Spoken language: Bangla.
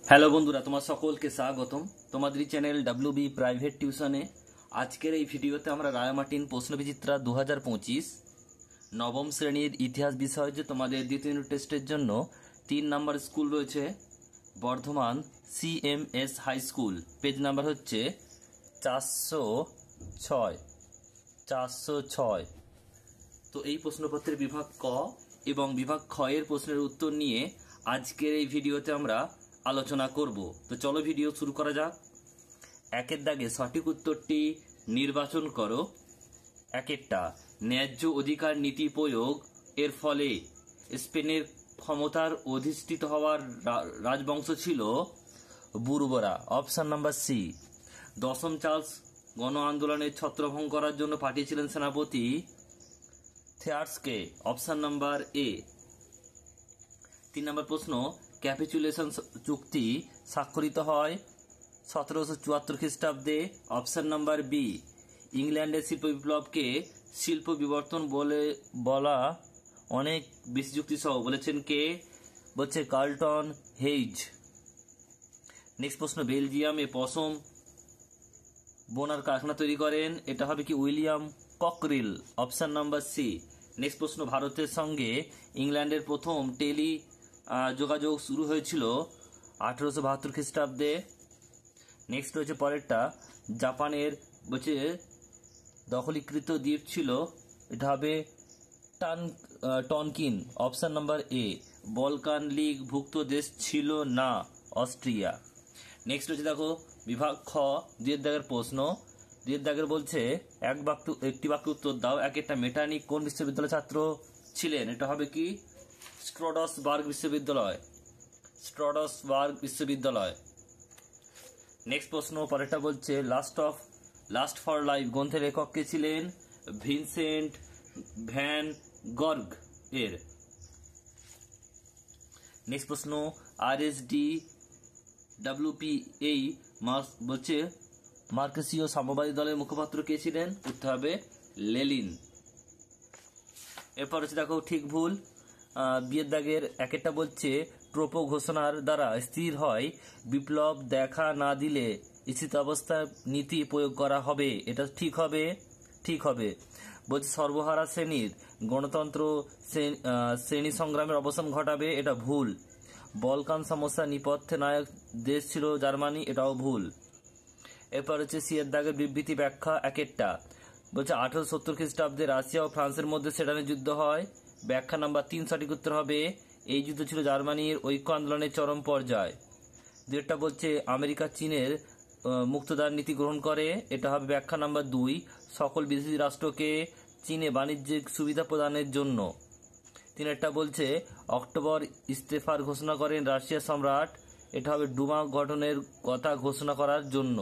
হ্যালো বন্ধুরা, তোমার সকলকে স্বাগতম তোমাদের চ্যানেল ডাব্লিউবি প্রাইভেট টিউশনে। আজকের এই ভিডিওতে আমরা রায়মার্টিন প্রশ্নবিচিত্রা 2025 নবম শ্রেণীর ইতিহাস বিষয় যে তোমাদের দ্বিতীয় ইউনিট টেস্টের জন্য 3 নাম্বার স্কুল রয়েছে Bardhaman CMS high school. Page number হচ্ছে 406। তো এই প্রশ্নপত্রের বিভাগ ক এবং বিভাগ খ এর প্রশ্নের উত্তর নিয়ে আজকের এই ভিডিওতে আমরা আলোচনা করব। তো চলো ভিডিও শুরু করা যাক। একের দাগে সঠিক উত্তরটি নির্বাচন করো। একেরটা, ন্যায্য অধিকার নীতি প্রয়োগ এর ফলে স্পেনের ক্ষমতার অধিষ্ঠিত হওয়ার রাজবংশ ছিল বুরবরা, অপশন নাম্বার সি। দশম চার্লস গণ আন্দোলনের ছত্রভঙ্গ করার জন্য পাঠিয়েছিলেন সেনাপতি থেয়ার্সকে, অপশন নাম্বার এ। 3 নম্বর প্রশ্ন, ক্যাপিচুলেশন চুক্তি স্বাক্ষরিত হয় 1774 খ্রিস্টাব্দে, অপশন নাম্বার বি। ইংল্যান্ডের শিল্প বিপ্লবকে শিল্প বিবর্তন বলা অনেক বেশি যুক্তি সহ বলেছেন কে? বলছে কার্লটন হেইজ। নেক্সট প্রশ্ন, বেলজিয়ামে পশম বোনার কারখানা তৈরি করেন, এটা হবে কি William Cockerill, option number C. Next প্রশ্ন, ভারতের সঙ্গে ইংল্যান্ডের প্রথম টেলি যোগাযোগ শুরু হয়েছিল 1872 খ্রিস্টাব্দে। নেক্সট রয়েছে পরেরটা, জাপানের বলছে দখলীকৃত দ্বীপ ছিল, এটা হবে Tonkin, option number A. Balkan league ভুক্ত দেশ ছিল না, অস্ট্রিয়া। নেক্সট হচ্ছে দেখো বিভাগ খ 2 দাগের প্রশ্ন। 2 দাগের বলছে একটি বাক্যে উত্তর দাও। একটা মেটানিক কোন বিশ্ববিদ্যালয়ের ছাত্র ছিলেন? এটা হবে কি স্ট্রডসবার্গ বিশ্ববিদ্যালয়। নেক্সট প্রশ্ন পরেরটা বলছে লাস্ট ফর লাইফ গ্রন্থের লেখক কে ছিলেন? ভিনসেন্ট ভ্যান গর্গ এর। নেক্সট প্রশ্ন, RSDWP এই বলছে মার্কসীয় সাম্যবাদী দলের মুখপাত্র কে ছিলেন? উত্তর হবে লেনিন। এরপর হচ্ছে দেখো ঠিক ভুল। 2 দাগের একটা বলছে ট্রোপো ঘোষণার দ্বারা স্থির হয় বিপ্লব দেখা না দিলে স্থিতাবস্থা নীতি প্রয়োগ করা হবে, এটা ঠিক হবে। বলছে সর্বহারা শ্রেণীর গণতন্ত্র শ্রেণী সংগ্রামের অবসান ঘটাবে, এটা ভুল। বলকান সমস্যা নেপথ্যে নায়ক দেশ ছিল জার্মানি, এটাও ভুল। এরপর হচ্ছে 3 দাগের বিবৃতি ব্যাখ্যা। একটা বলছে 1870 খ্রিস্টাব্দে রাশিয়া ও ফ্রান্সের মধ্যে সেডানের যুদ্ধ হয়, ব্যাখ্যা নাম্বার 3 সঠিক উত্তর হবে। এই যুদ্ধ ছিল জার্মানির ঐক্য আন্দোলনের চরম পর্যায়। 2টা বলছে আমেরিকা চীনের মুক্তদার নীতি গ্রহণ করে, এটা হবে ব্যাখ্যা নাম্বার 2। সকল বিদেশি রাষ্ট্রকে চীনে বাণিজ্যিক সুবিধা প্রদানের জন্য। 3টা বলছে অক্টোবর ইস্তেফার ঘোষণা করেন রাশিয়ার সম্রাট, এটা হবে ডুমা গঠনের কথা ঘোষণা করার জন্য।